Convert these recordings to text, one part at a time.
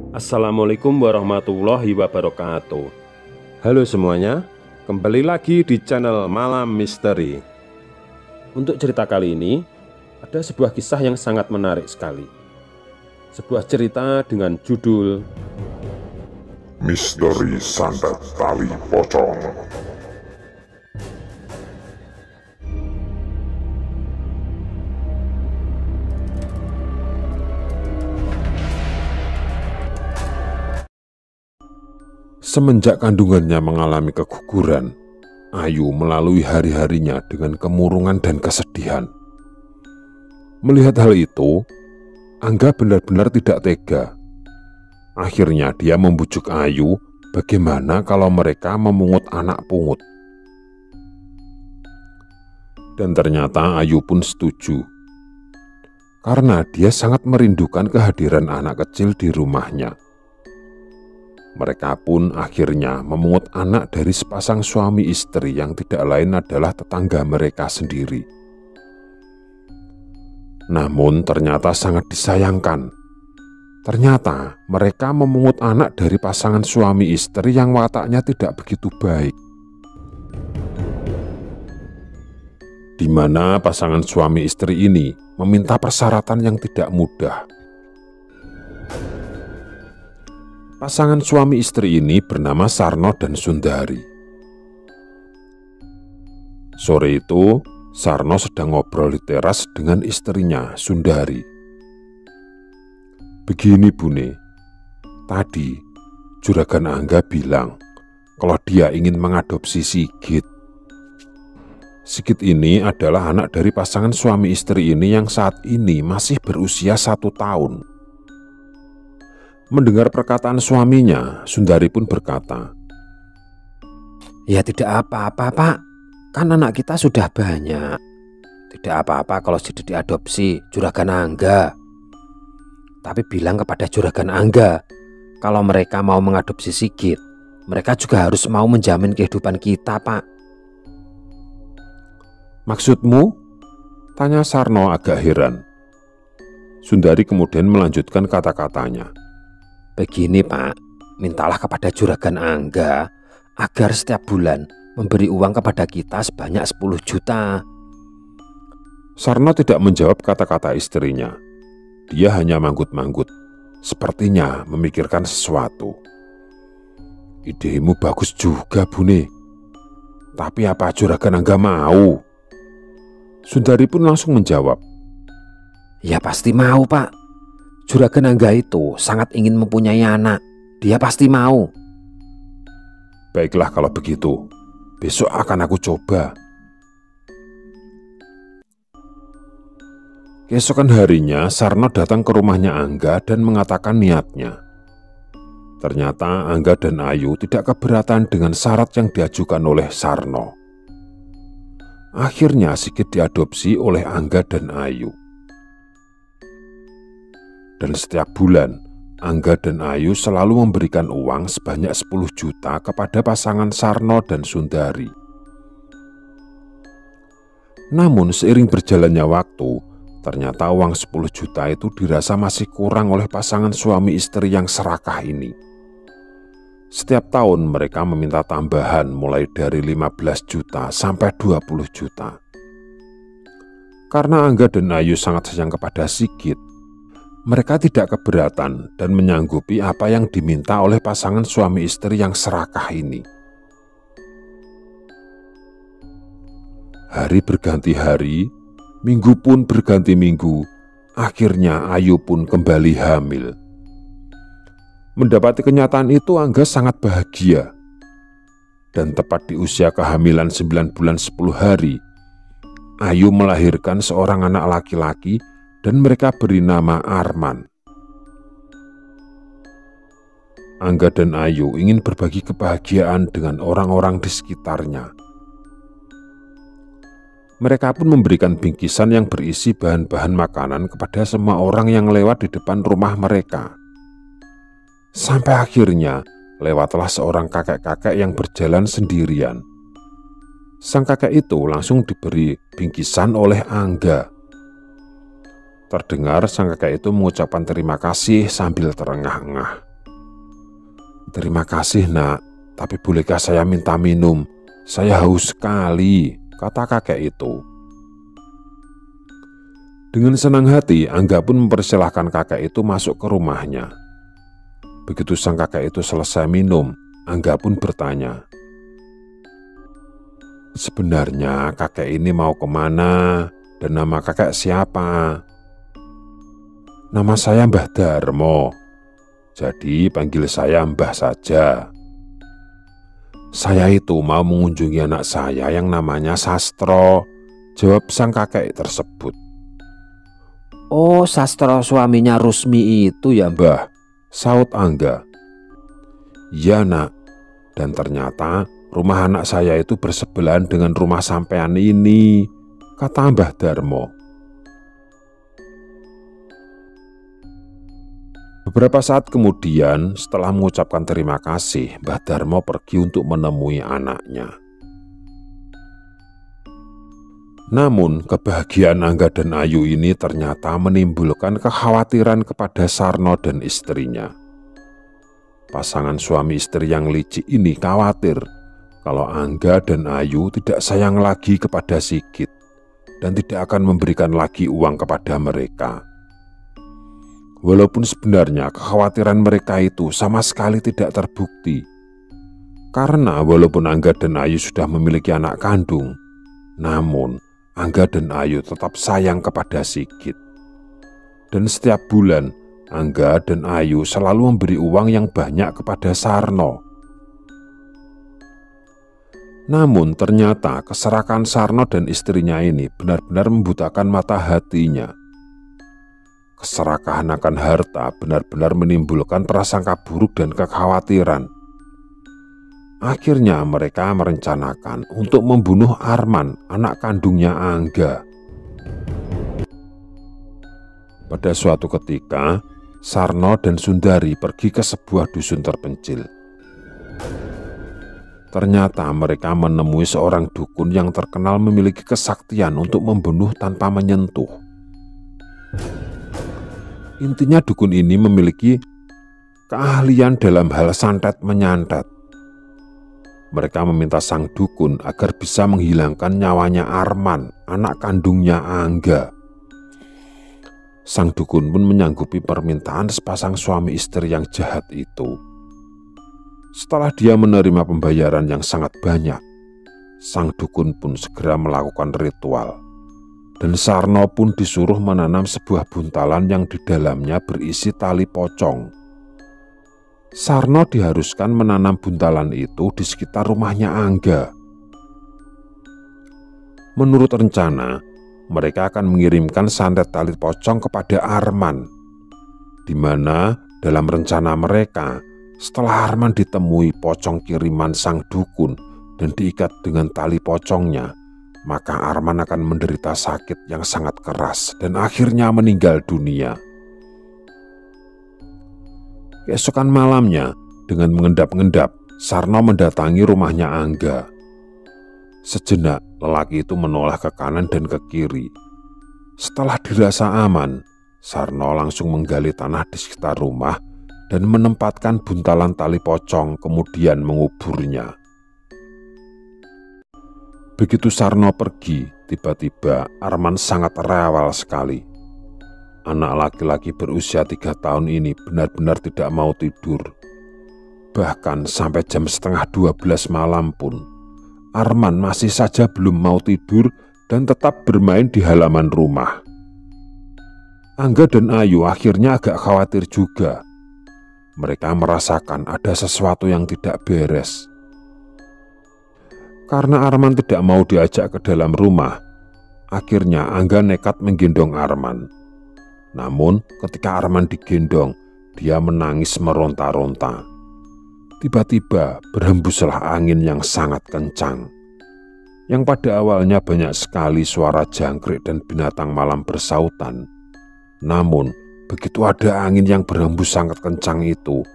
Assalamualaikum warahmatullahi wabarakatuh. Halo semuanya, kembali lagi di channel Malam Misteri. Untuk cerita kali ini, ada sebuah kisah yang sangat menarik sekali. Sebuah cerita dengan judul Misteri Santet Tali Pocong. Semenjak kandungannya mengalami keguguran, Ayu melalui hari-harinya dengan kemurungan dan kesedihan. Melihat hal itu, Angga benar-benar tidak tega. Akhirnya dia membujuk Ayu bagaimana kalau mereka memungut anak pungut. Dan ternyata Ayu pun setuju. Karena dia sangat merindukan kehadiran anak kecil di rumahnya. Mereka pun akhirnya memungut anak dari sepasang suami istri yang tidak lain adalah tetangga mereka sendiri. Namun ternyata sangat disayangkan. Ternyata mereka memungut anak dari pasangan suami istri yang wataknya tidak begitu baik. Di mana pasangan suami istri ini meminta persyaratan yang tidak mudah. Pasangan suami istri ini bernama Sarno dan Sundari. Sore itu, Sarno sedang ngobrol di teras dengan istrinya, Sundari. Begini Bune, tadi Juragan Angga bilang kalau dia ingin mengadopsi Sigit. Sigit ini adalah anak dari pasangan suami istri ini yang saat ini masih berusia 1 tahun. Mendengar perkataan suaminya, Sundari pun berkata, "Ya tidak apa-apa Pak, kan anak kita sudah banyak. Tidak apa-apa kalau sudah diadopsi Juragan Angga. Tapi bilang kepada Juragan Angga, kalau mereka mau mengadopsi Sigit, mereka juga harus mau menjamin kehidupan kita Pak." "Maksudmu?" tanya Sarno agak heran. Sundari kemudian melanjutkan kata-katanya. "Begini Pak, mintalah kepada Juragan Angga agar setiap bulan memberi uang kepada kita sebanyak 10 juta. Sarno tidak menjawab kata-kata istrinya. Dia hanya manggut-manggut, sepertinya memikirkan sesuatu. "Idemu bagus juga Bune. Tapi apa Juragan Angga mau?" Sundari pun langsung menjawab, "Ya pasti mau Pak. Juragan Angga itu sangat ingin mempunyai anak. Dia pasti mau." "Baiklah kalau begitu, besok akan aku coba." Keesokan harinya, Sarno datang ke rumahnya Angga dan mengatakan niatnya. Ternyata Angga dan Ayu tidak keberatan dengan syarat yang diajukan oleh Sarno. Akhirnya Sigit diadopsi oleh Angga dan Ayu. Dan setiap bulan, Angga dan Ayu selalu memberikan uang sebanyak 10 juta kepada pasangan Sarno dan Sundari. Namun seiring berjalannya waktu, ternyata uang 10 juta itu dirasa masih kurang oleh pasangan suami istri yang serakah ini. Setiap tahun mereka meminta tambahan mulai dari 15 juta sampai 20 juta. Karena Angga dan Ayu sangat sayang kepada Sigit, mereka tidak keberatan dan menyanggupi apa yang diminta oleh pasangan suami istri yang serakah ini. Hari berganti hari, minggu pun berganti minggu. Akhirnya Ayu pun kembali hamil. Mendapati kenyataan itu, Angga sangat bahagia. Dan tepat di usia kehamilan 9 bulan 10 hari, Ayu melahirkan seorang anak laki-laki dan mereka beri nama Arman. Angga dan Ayu ingin berbagi kebahagiaan dengan orang-orang di sekitarnya. Mereka pun memberikan bingkisan yang berisi bahan-bahan makanan kepada semua orang yang lewat di depan rumah mereka. Sampai akhirnya lewatlah seorang kakek-kakek yang berjalan sendirian. Sang kakek itu langsung diberi bingkisan oleh Angga. Terdengar sang kakek itu mengucapkan terima kasih sambil terengah-engah. "Terima kasih nak, tapi bolehkah saya minta minum? Saya haus sekali," kata kakek itu. Dengan senang hati, Angga pun mempersilahkan kakek itu masuk ke rumahnya. Begitu sang kakek itu selesai minum, Angga pun bertanya, "Sebenarnya kakek ini mau kemana dan nama kakek siapa?" "Nama saya Mbah Darmo, jadi panggil saya Mbah saja. Saya itu mau mengunjungi anak saya yang namanya Sastro," jawab sang kakek tersebut. "Oh, Sastro suaminya Rusmi itu ya, Mbah?" Saut Angga. "Ya nak, dan ternyata rumah anak saya itu bersebelahan dengan rumah sampean ini," kata Mbah Darmo. Beberapa saat kemudian, setelah mengucapkan terima kasih, Mbah Darmo pergi untuk menemui anaknya. Namun, kebahagiaan Angga dan Ayu ini ternyata menimbulkan kekhawatiran kepada Sarno dan istrinya. Pasangan suami istri yang licik ini khawatir kalau Angga dan Ayu tidak sayang lagi kepada Sigit dan tidak akan memberikan lagi uang kepada mereka. Walaupun sebenarnya kekhawatiran mereka itu sama sekali tidak terbukti. Karena walaupun Angga dan Ayu sudah memiliki anak kandung, namun Angga dan Ayu tetap sayang kepada Sigit. Dan setiap bulan, Angga dan Ayu selalu memberi uang yang banyak kepada Sarno. Namun ternyata keserakan Sarno dan istrinya ini benar-benar membutakan mata hatinya. Keserakahan akan harta benar-benar menimbulkan prasangka buruk dan kekhawatiran. Akhirnya mereka merencanakan untuk membunuh Arman, anak kandungnya Angga. Pada suatu ketika, Sarno dan Sundari pergi ke sebuah dusun terpencil. Ternyata mereka menemui seorang dukun yang terkenal memiliki kesaktian untuk membunuh tanpa menyentuh. Intinya dukun ini memiliki keahlian dalam hal santet menyantet. Mereka meminta sang dukun agar bisa menghilangkan nyawanya Arman, anak kandungnya Angga. Sang dukun pun menyanggupi permintaan sepasang suami istri yang jahat itu. Setelah dia menerima pembayaran yang sangat banyak, sang dukun pun segera melakukan ritual. Dan Sarno pun disuruh menanam sebuah buntalan yang di dalamnya berisi tali pocong. Sarno diharuskan menanam buntalan itu di sekitar rumahnya Angga. Menurut rencana, mereka akan mengirimkan santet tali pocong kepada Arman, di mana dalam rencana mereka, setelah Arman ditemui pocong kiriman sang dukun dan diikat dengan tali pocongnya, maka Arman akan menderita sakit yang sangat keras dan akhirnya meninggal dunia. Keesokan malamnya, dengan mengendap-endap, Sarno mendatangi rumahnya Angga. Sejenak, lelaki itu menoleh ke kanan dan ke kiri. Setelah dirasa aman, Sarno langsung menggali tanah di sekitar rumah dan menempatkan buntalan tali pocong, kemudian menguburnya. Begitu Sarno pergi, tiba-tiba Arman sangat rewel sekali. Anak laki-laki berusia 3 tahun ini benar-benar tidak mau tidur. Bahkan sampai jam setengah 12 malam pun, Arman masih saja belum mau tidur dan tetap bermain di halaman rumah. Angga dan Ayu akhirnya agak khawatir juga. Mereka merasakan ada sesuatu yang tidak beres. Karena Arman tidak mau diajak ke dalam rumah, akhirnya Angga nekat menggendong Arman. Namun ketika Arman digendong, dia menangis meronta-ronta. Tiba-tiba berhembuslah angin yang sangat kencang, yang pada awalnya banyak sekali suara jangkrik dan binatang malam bersautan. Namun begitu ada angin yang berhembus sangat kencang itu,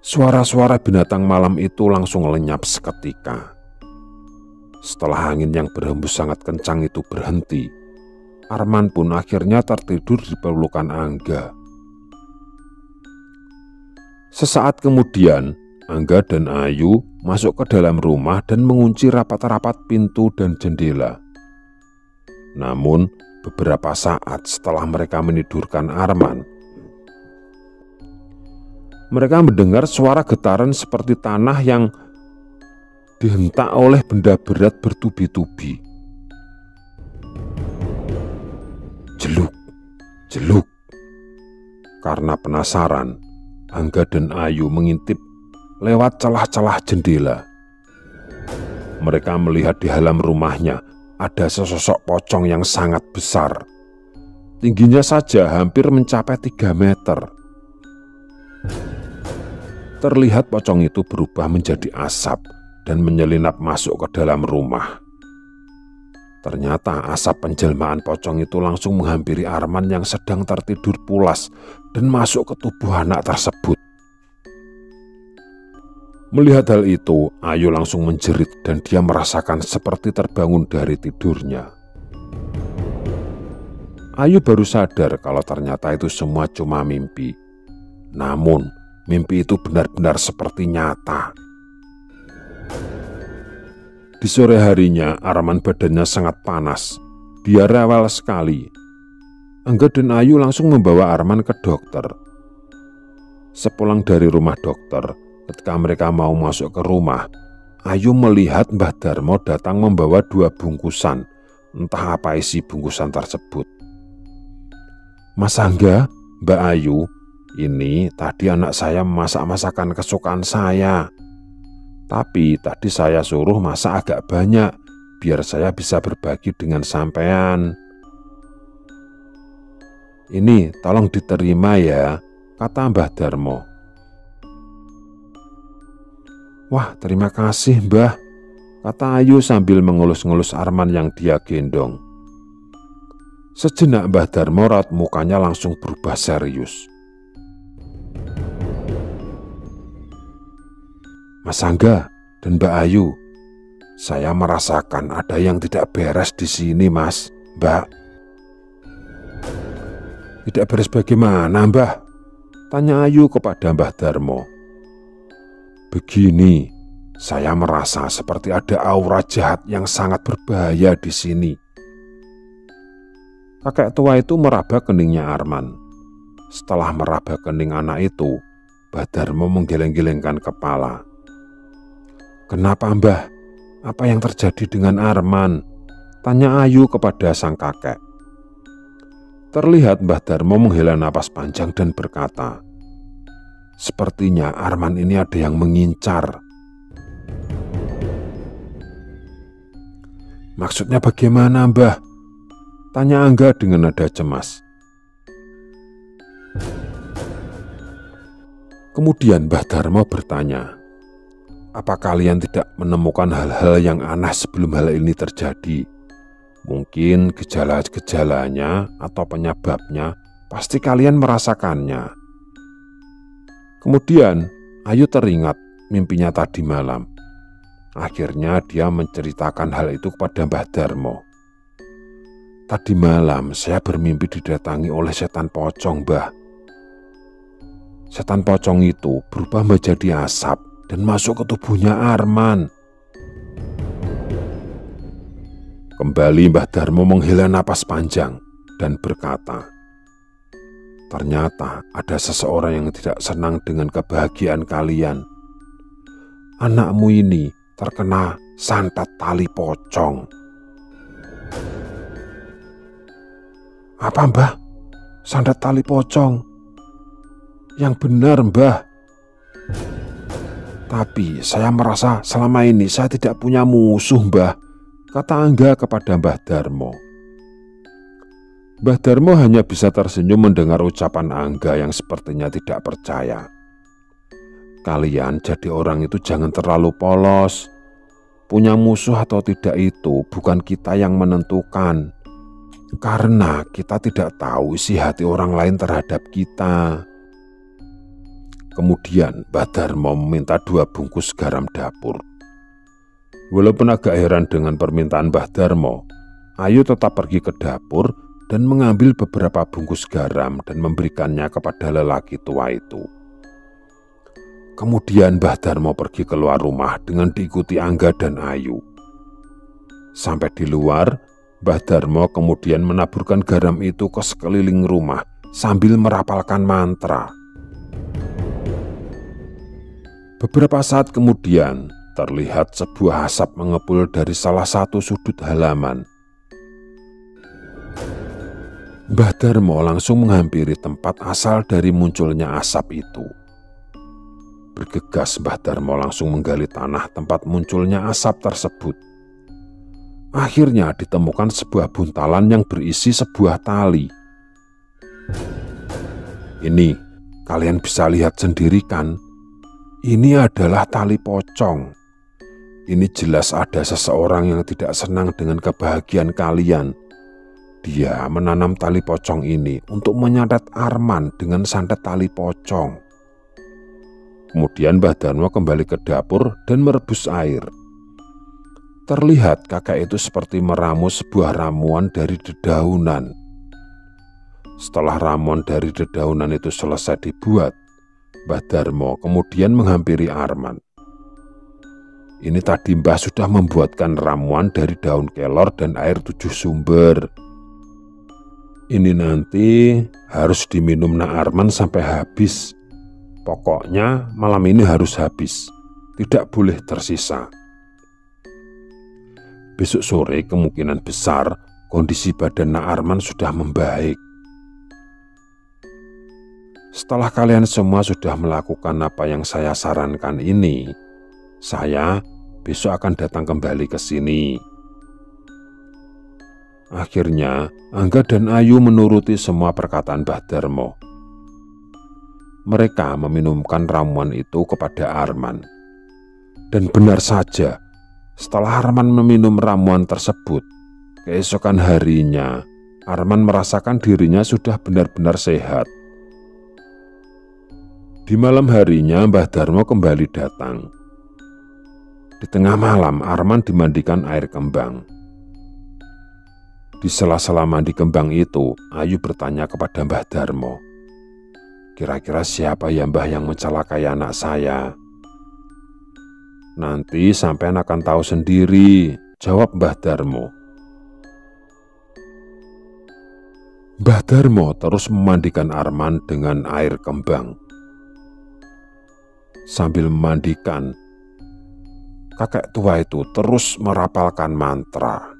suara-suara binatang malam itu langsung lenyap seketika. Setelah angin yang berhembus sangat kencang itu berhenti, Arman pun akhirnya tertidur di pelukan Angga. Sesaat kemudian, Angga dan Ayu masuk ke dalam rumah dan mengunci rapat-rapat pintu dan jendela. Namun, beberapa saat setelah mereka menidurkan Arman, mereka mendengar suara getaran seperti tanah yang dihentak oleh benda berat bertubi-tubi. Jeluk, jeluk. Karena penasaran, Angga dan Ayu mengintip lewat celah-celah jendela. Mereka melihat di halaman rumahnya ada sesosok pocong yang sangat besar. Tingginya saja hampir mencapai 3 meter. Terlihat pocong itu berubah menjadi asap dan menyelinap masuk ke dalam rumah. Ternyata asap penjelmaan pocong itu langsung menghampiri Arman yang sedang tertidur pulas dan masuk ke tubuh anak tersebut. Melihat hal itu, Ayu langsung menjerit dan dia merasakan seperti terbangun dari tidurnya. Ayu baru sadar kalau ternyata itu semua cuma mimpi. Namun, mimpi itu benar-benar seperti nyata. Di sore harinya, Arman badannya sangat panas. Dia rewel sekali. Angga dan Ayu langsung membawa Arman ke dokter. Sepulang dari rumah dokter, ketika mereka mau masuk ke rumah, Ayu melihat Mbah Darmo datang membawa 2 bungkusan. Entah apa isi bungkusan tersebut. Mas Angga, Mbak Ayu, ini tadi anak saya memasak masakan kesukaan saya. Tapi tadi saya suruh masak agak banyak, biar saya bisa berbagi dengan sampean. Ini tolong diterima ya, kata Mbah Darmo. Wah, terima kasih Mbah, kata Ayu sambil mengelus-ngelus Arman yang dia gendong. Sejenak Mbah Darmo raut mukanya langsung berubah serius. Mas Angga dan Mbak Ayu, saya merasakan ada yang tidak beres di sini, Mas, Mbak. Tidak beres bagaimana, Mbah? Tanya Ayu kepada Mbah Darmo. Begini, saya merasa seperti ada aura jahat yang sangat berbahaya di sini. Kakek tua itu meraba keningnya Arman. Setelah meraba kening anak itu, Mbah Darmo menggeleng-gelengkan kepala. Kenapa Mbah? Apa yang terjadi dengan Arman? Tanya Ayu kepada sang kakek. Terlihat Mbah Darmo menghela napas panjang dan berkata, sepertinya Arman ini ada yang mengincar. Maksudnya bagaimana Mbah? Tanya Angga dengan nada cemas. Kemudian Mbah Darmo bertanya, apa kalian tidak menemukan hal-hal yang aneh sebelum hal ini terjadi? Mungkin gejala-gejalanya atau penyebabnya pasti kalian merasakannya. Kemudian Ayu teringat mimpinya tadi malam. Akhirnya dia menceritakan hal itu kepada Mbah Darmo. Tadi malam saya bermimpi didatangi oleh setan pocong, Mbah. Setan pocong itu berubah menjadi asap dan masuk ke tubuhnya Arman. Kembali Mbah Darmo menghela napas panjang dan berkata, ternyata ada seseorang yang tidak senang dengan kebahagiaan kalian. Anakmu ini terkena santet tali pocong. Apa Mbah? Santet tali pocong? Yang benar Mbah. Tapi saya merasa selama ini saya tidak punya musuh Mbah, kata Angga kepada Mbah Darmo. Mbah Darmo hanya bisa tersenyum mendengar ucapan Angga yang sepertinya tidak percaya. Kalian jadi orang itu jangan terlalu polos. Punya musuh atau tidak itu bukan kita yang menentukan. Karena kita tidak tahu isi hati orang lain terhadap kita. Kemudian Mbah Darmo meminta 2 bungkus garam dapur. Walaupun agak heran dengan permintaan Mbah Darmo, Ayu tetap pergi ke dapur dan mengambil beberapa bungkus garam dan memberikannya kepada lelaki tua itu. Kemudian Mbah Darmo pergi keluar rumah dengan diikuti Angga dan Ayu. Sampai di luar, Mbah Darmo kemudian menaburkan garam itu ke sekeliling rumah sambil merapalkan mantra. Beberapa saat kemudian, terlihat sebuah asap mengepul dari salah satu sudut halaman. Mbah Darmo langsung menghampiri tempat asal dari munculnya asap itu. Bergegas Mbah Darmo langsung menggali tanah tempat munculnya asap tersebut. Akhirnya ditemukan sebuah buntalan yang berisi sebuah tali. Ini, kalian bisa lihat sendiri kan? Ini adalah tali pocong. Ini jelas ada seseorang yang tidak senang dengan kebahagiaan kalian. Dia menanam tali pocong ini untuk menyantet Arman dengan santet tali pocong. Kemudian Mbah Darmo kembali ke dapur dan merebus air. Terlihat kakek itu seperti meramu sebuah ramuan dari dedaunan. Setelah ramuan dari dedaunan itu selesai dibuat, Mbah Darmo kemudian menghampiri Arman. Ini tadi Mbah sudah membuatkan ramuan dari daun kelor dan air 7 sumber. Ini nanti harus diminum Nak Arman sampai habis. Pokoknya malam ini harus habis, tidak boleh tersisa. Besok sore kemungkinan besar kondisi badan Nak Arman sudah membaik. Setelah kalian semua sudah melakukan apa yang saya sarankan ini, saya besok akan datang kembali ke sini. Akhirnya Angga dan Ayu menuruti semua perkataan Mbah Darmo. Mereka meminumkan ramuan itu kepada Arman. Dan benar saja, setelah Arman meminum ramuan tersebut, keesokan harinya Arman merasakan dirinya sudah benar-benar sehat. Di malam harinya Mbah Darmo kembali datang. Di tengah malam Arman dimandikan air kembang. Di sela-sela mandi kembang itu, Ayu bertanya kepada Mbah Darmo, "Kira-kira siapa ya Mbah yang mencelakai anak saya?" "Nanti sampean akan tahu sendiri," jawab Mbah Darmo. Mbah Darmo terus memandikan Arman dengan air kembang. Sambil memandikan, kakek tua itu terus merapalkan mantra.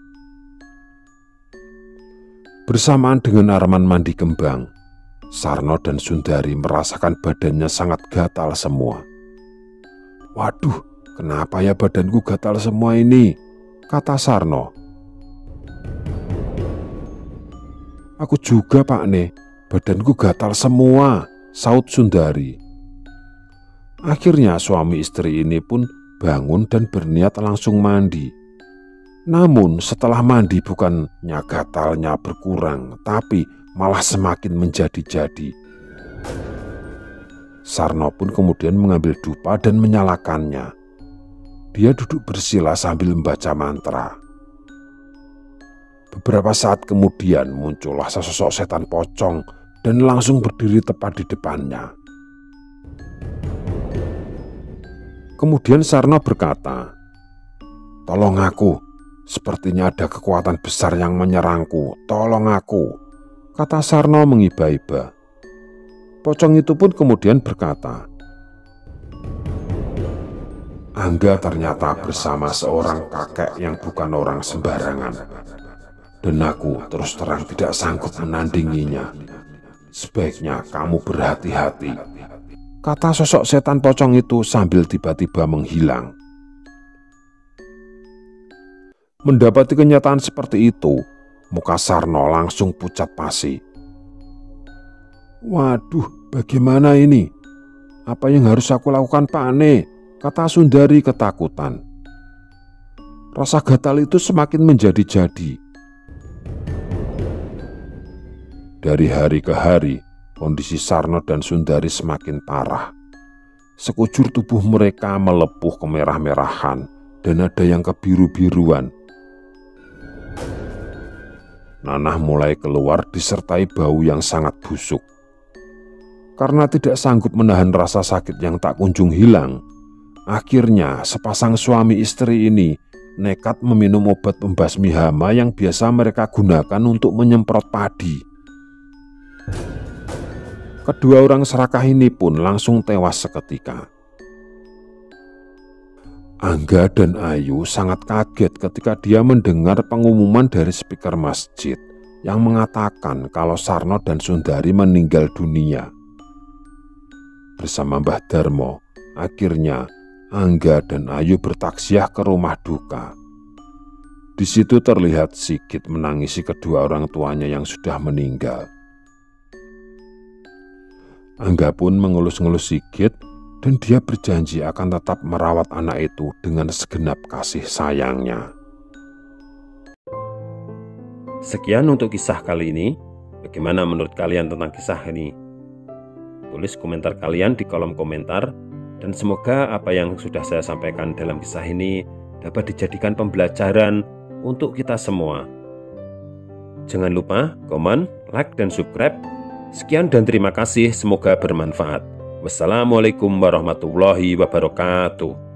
Bersamaan dengan Arman mandi kembang, Sarno dan Sundari merasakan badannya sangat gatal semua. "Waduh, kenapa ya badanku gatal semua ini?" kata Sarno. "Aku juga Pak Ne, badanku gatal semua," saut Sundari. Akhirnya suami istri ini pun bangun dan berniat langsung mandi. Namun setelah mandi bukannya gatalnya berkurang, tapi malah semakin menjadi-jadi. Sarno pun kemudian mengambil dupa dan menyalakannya. Dia duduk bersila sambil membaca mantra. Beberapa saat kemudian muncullah sesosok setan pocong dan langsung berdiri tepat di depannya. Kemudian Sarno berkata, "Tolong aku, sepertinya ada kekuatan besar yang menyerangku, tolong aku," kata Sarno mengiba-iba. Pocong itu pun kemudian berkata, "Angga ternyata bersama seorang kakek yang bukan orang sembarangan. Dan aku terus terang tidak sanggup menandinginya. Sebaiknya kamu berhati-hati," kata sosok setan pocong itu sambil tiba-tiba menghilang. Mendapati kenyataan seperti itu, muka Sarno langsung pucat pasi. "Waduh, bagaimana ini? Apa yang harus aku lakukan Pak Ne?" kata Sundari ketakutan. Rasa gatal itu semakin menjadi-jadi. Dari hari ke hari, kondisi Sarno dan Sundari semakin parah. Sekujur tubuh mereka melepuh kemerah-merahan dan ada yang kebiru-biruan. Nanah mulai keluar disertai bau yang sangat busuk. Karena tidak sanggup menahan rasa sakit yang tak kunjung hilang, akhirnya sepasang suami istri ini nekat meminum obat pembasmi hama yang biasa mereka gunakan untuk menyemprot padi. Kedua orang serakah ini pun langsung tewas seketika. Angga dan Ayu sangat kaget ketika dia mendengar pengumuman dari speaker masjid yang mengatakan kalau Sarno dan Sundari meninggal dunia. Bersama Mbah Darmo, akhirnya Angga dan Ayu bertaksiah ke rumah duka. Di situ terlihat Sigit menangisi kedua orang tuanya yang sudah meninggal. Angga pun mengelus-ngelus Sigit dan dia berjanji akan tetap merawat anak itu dengan segenap kasih sayangnya. Sekian untuk kisah kali ini. Bagaimana menurut kalian tentang kisah ini? Tulis komentar kalian di kolom komentar, dan semoga apa yang sudah saya sampaikan dalam kisah ini dapat dijadikan pembelajaran untuk kita semua. Jangan lupa komen, like, dan subscribe. Sekian dan terima kasih, semoga bermanfaat. Wassalamualaikum warahmatullahi wabarakatuh.